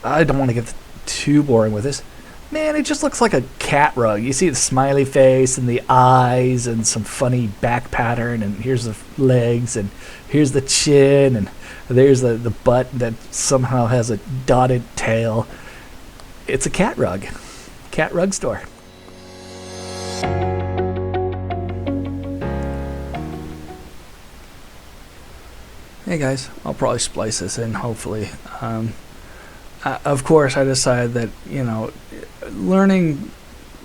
I don't want to get too boring with this. Man, it just looks like a cat rug. You see the smiley face and the eyes and some funny back pattern, and here's the legs, and here's the chin, and there's the butt that somehow has a dotted tail. It's a cat rug. Cat rug store. Hey guys, I'll probably splice this in, hopefully. Of course, I decided that, learning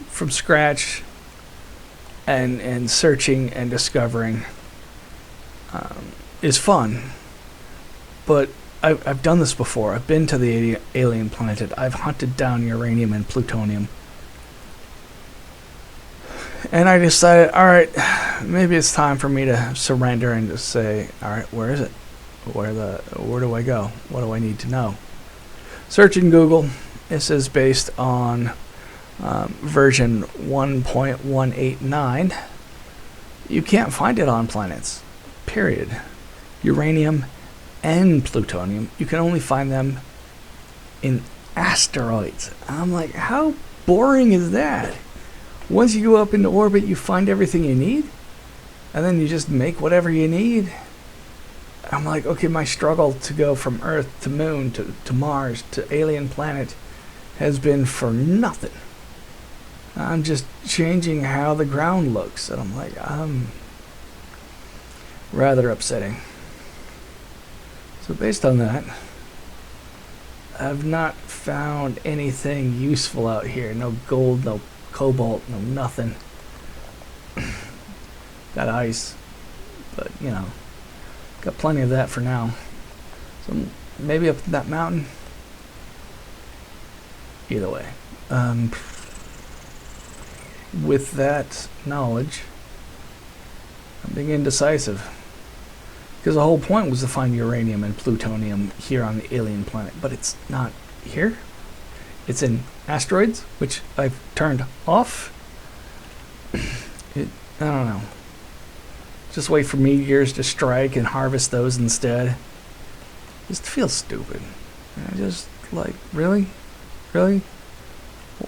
from scratch and searching and discovering is fun. But I've done this before. I've been to the alien planet. I've hunted down uranium and plutonium. And I decided, alright, maybe it's time for me to surrender and just say, alright, where is it? Where do I go? What do I need to know? Search in Google. This is based on version 1.189. You can't find it on planets. Period. Uranium and plutonium. You can only find them in asteroids. I'm like, how boring is that? Once you go up into orbit, you find everything you need, and then you just make whatever you need. I'm like, okay, my struggle to go from Earth to Moon to Mars to alien planet has been for nothing. I'm just changing how the ground looks, and I'm like, rather upsetting. So based on that, I've not found anything useful out here. No gold, no cobalt, no nothing. Got ice, but got plenty of that for now. So maybe up that mountain. Either way. With that knowledge, I'm being indecisive. Because the whole point was to find uranium and plutonium here on the alien planet. But it's not here. It's in asteroids, which I've turned off. I don't know. Just wait for meteors to strike and harvest those instead. Just feels stupid. I just like, really? Really?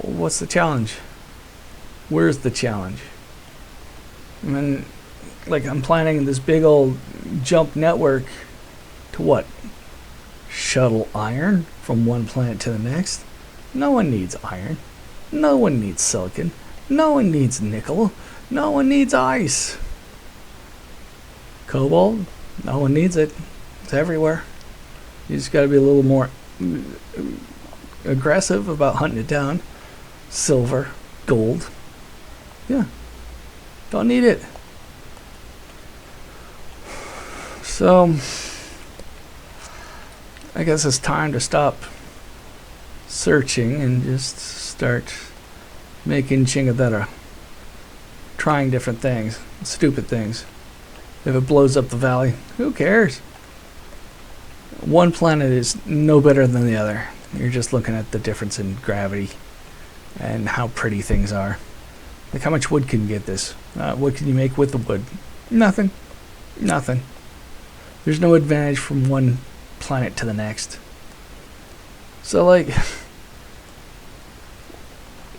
What's the challenge? Where's the challenge? I mean, like, I'm planning this big old jump network to what? Shuttle iron from one planet to the next? No one needs iron. No one needs silicon. No one needs nickel. No one needs ice. Cobalt, no one needs it. It's everywhere. You just got to be a little more aggressive about hunting it down. Silver, gold. Yeah. Don't need it. So, I guess it's time to stop searching and just start making chingadera. Trying different things. Stupid things. If it blows up the valley, who cares? One planet is no better than the other. You're just looking at the difference in gravity and how pretty things are. Like, how much wood can you get this? What can you make with the wood? Nothing. Nothing. There's no advantage from one planet to the next. So, like,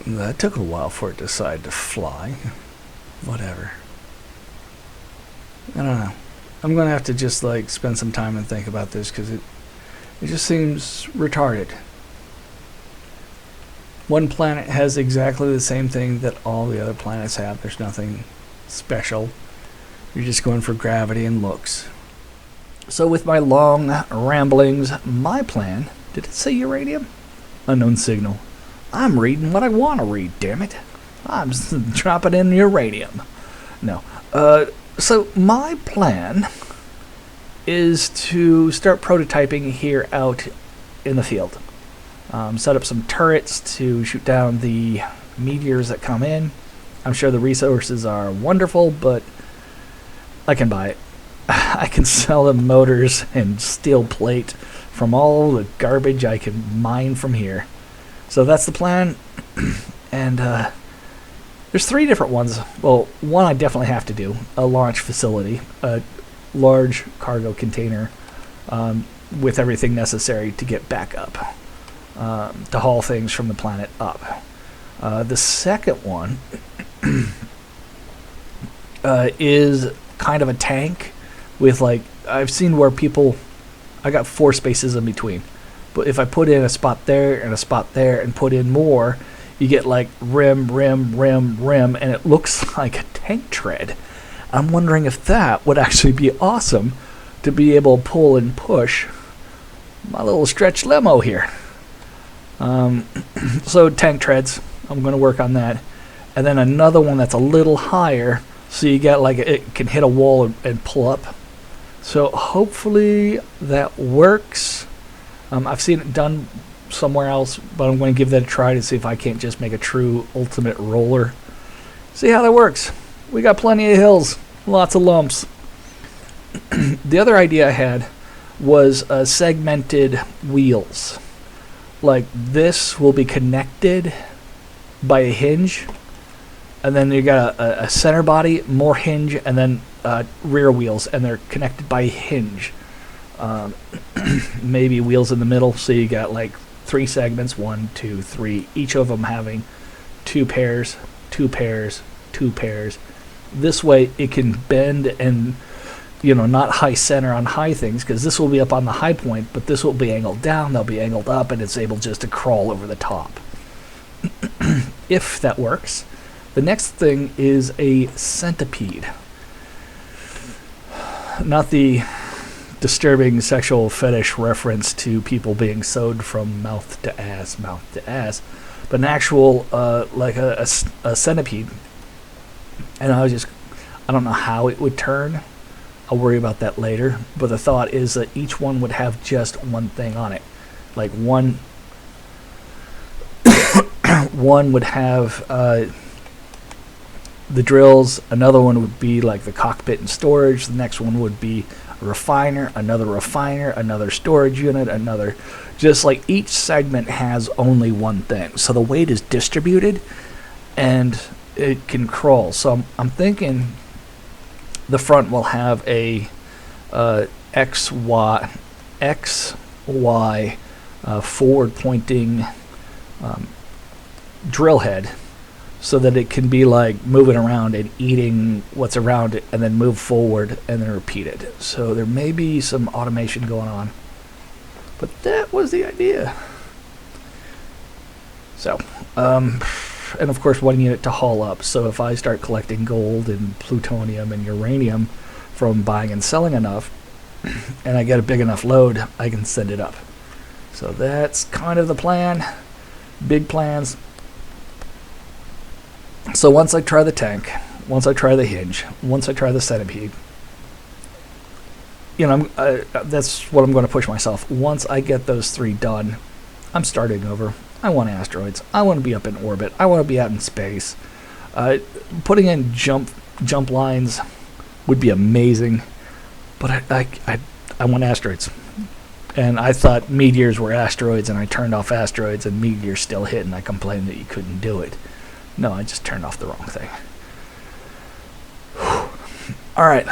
that took a while for it to decide to fly. Whatever. I don't know. I'm going to have to just, like, spend some time and think about this, because it just seems retarded. One planet has exactly the same thing that all the other planets have. There's nothing special. You're just going for gravity and looks. So with my long ramblings, my plan... Did it say uranium? Unknown signal. I'm reading what I want to read, damn it. I'm dropping in uranium. No. So my plan is to start prototyping here out in the field. Set up some turrets to shoot down the meteors that come in. I'm sure the resources are wonderful, but I can buy it. I can sell them motors and steel plate from all the garbage I can mine from here. So that's the plan. And there's 3 different ones. Well, one I definitely have to do. A launch facility. A large cargo container with everything necessary to get back up. to haul things from the planet up. The second one is kind of a tank with, like, I've seen where people, I got 4 spaces in between, but if I put in a spot there and a spot there and put in more, you get like rim, and it looks like a tank tread. I'm wondering if that would actually be awesome to be able to pull and push my little stretch limo here. So tank treads, I'm going to work on that. And then another one that's a little higher, so you get like it can hit a wall and pull up. So hopefully that works. I've seen it done somewhere else, but I'm going to give that a try to see if I can't just make a true ultimate roller. See how that works. We got plenty of hills, lots of lumps. The other idea I had was segmented wheels. Like this will be connected by a hinge, and then you got a center body, more hinge, and then rear wheels, and they're connected by a hinge. Maybe wheels in the middle, so you got like 3 segments, 1, 2, 3, each of them having 2 pairs, 2 pairs, 2 pairs. This way it can bend and, you know, not high center on high things, because this will be up on the high point, but this will be angled down, they'll be angled up, and it's able just to crawl over the top. If that works. The next thing is a centipede. Not the disturbing sexual fetish reference to people being sewed from mouth to ass, but an actual, like a centipede. And I don't know how it would turn. I'll worry about that later. But the thought is that each one would have just one thing on it. Like one would have the drills, another one would be like the cockpit and storage, the next one would be a refiner, another storage unit, another. Just like each segment has only one thing. So the weight is distributed and it can crawl. So I'm thinking the front will have a XY forward pointing drill head, so that it can be like moving around and eating what's around it and then move forward and then repeat it. So there may be some automation going on, but that was the idea. So and of course one unit to haul up, so if I start collecting gold and plutonium and uranium from buying and selling enough and I get a big enough load, I can send it up. So that's kind of the plan. Big plans. So once I try the tank, once I try the hinge, once I try the centipede, you know, that's what I'm going to push myself. Once I get those 3 done, I'm starting over. I want asteroids. I want to be up in orbit. I want to be out in space. Putting in jump lines would be amazing, but I want asteroids. And I thought meteors were asteroids, and I turned off asteroids, and meteors still hit, and I complained that you couldn't do it. No, I just turned off the wrong thing. Alright,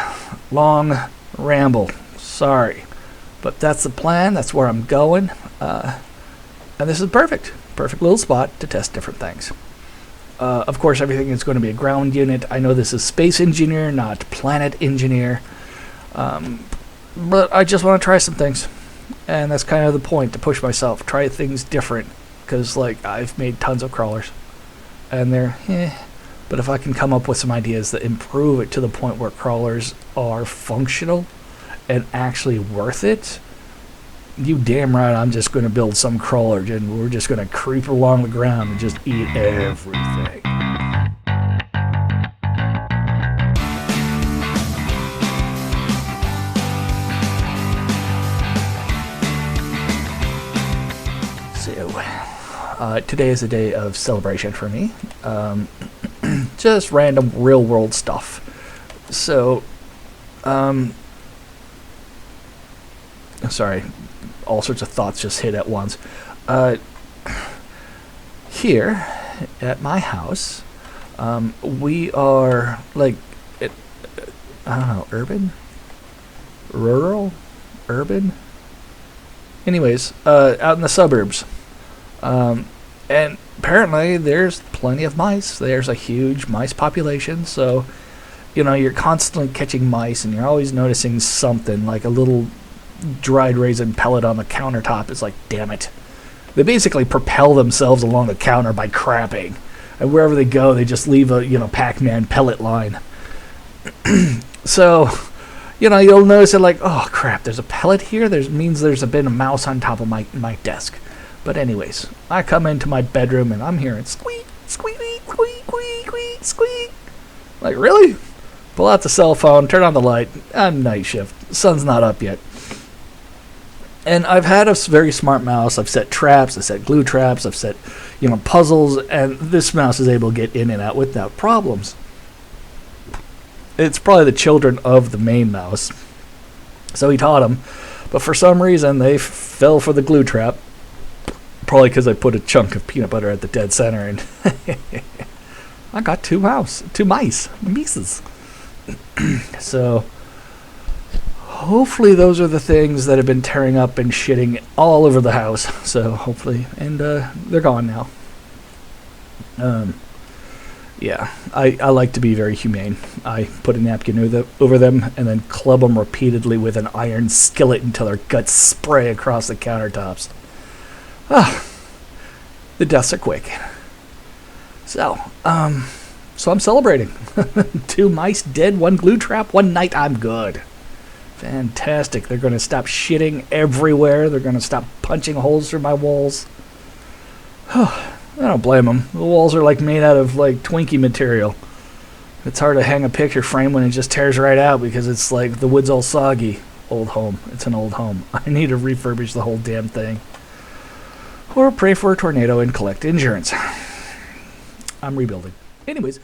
long ramble. Sorry. But that's the plan. That's where I'm going. And this is perfect. Perfect little spot to test different things. Of course, everything is going to be a ground unit. I know this is Space Engineer, not Planet Engineer. But I just want to try some things. And that's kind of the point, to push myself. Try things different. Because, like, I've made tons of crawlers. And they're, but if I can come up with some ideas that improve it to the point where crawlers are functional and actually worth it, you damn right I'm just going to build some crawler and we're just going to creep along the ground and just eat everything. Today is a day of celebration for me. Just random real world stuff. So, sorry, all sorts of thoughts just hit at once. Here at my house, we are like, I don't know, urban? Rural? Urban? Anyways, out in the suburbs. And apparently there's plenty of mice. There's a huge mice population, so you're constantly catching mice, and you're always noticing something, like a little dried raisin pellet on the countertop. It's like, damn it. They basically propel themselves along the counter by crapping. And wherever they go, they just leave a, Pac-Man pellet line. So, you'll notice it like, oh crap, there's a pellet here. Means there's been a mouse on top of my desk. But anyways, I come into my bedroom and I'm hearing squeak, squeak, squeak, squeak, squeak, squeak. Like, really? Pull out the cell phone, turn on the light. I'm night shift. Sun's not up yet. And I've had a very smart mouse. I've set traps, I've set glue traps, I've set, puzzles, and this mouse is able to get in and out without problems. It's probably the children of the main mouse. So he taught them. But for some reason, they fell for the glue trap. Probably because I put a chunk of peanut butter at the dead center, and I got two mice. So hopefully those are the things that have been tearing up and shitting all over the house. So hopefully, and they're gone now. Yeah, I like to be very humane. I put a napkin over them and then club them repeatedly with an iron skillet until their guts spray across the countertops. The deaths are quick. So I'm celebrating. 2 mice dead, 1 glue trap, 1 night. I'm good. Fantastic. They're going to stop shitting everywhere. They're going to stop punching holes through my walls. I don't blame them. The walls are like made out of like Twinkie material. It's hard to hang a picture frame when it just tears right out because it's like the wood's all soggy. Old home. It's an old home. I need to refurbish the whole damn thing. Or pray for a tornado and collect insurance. I'm rebuilding. Anyways.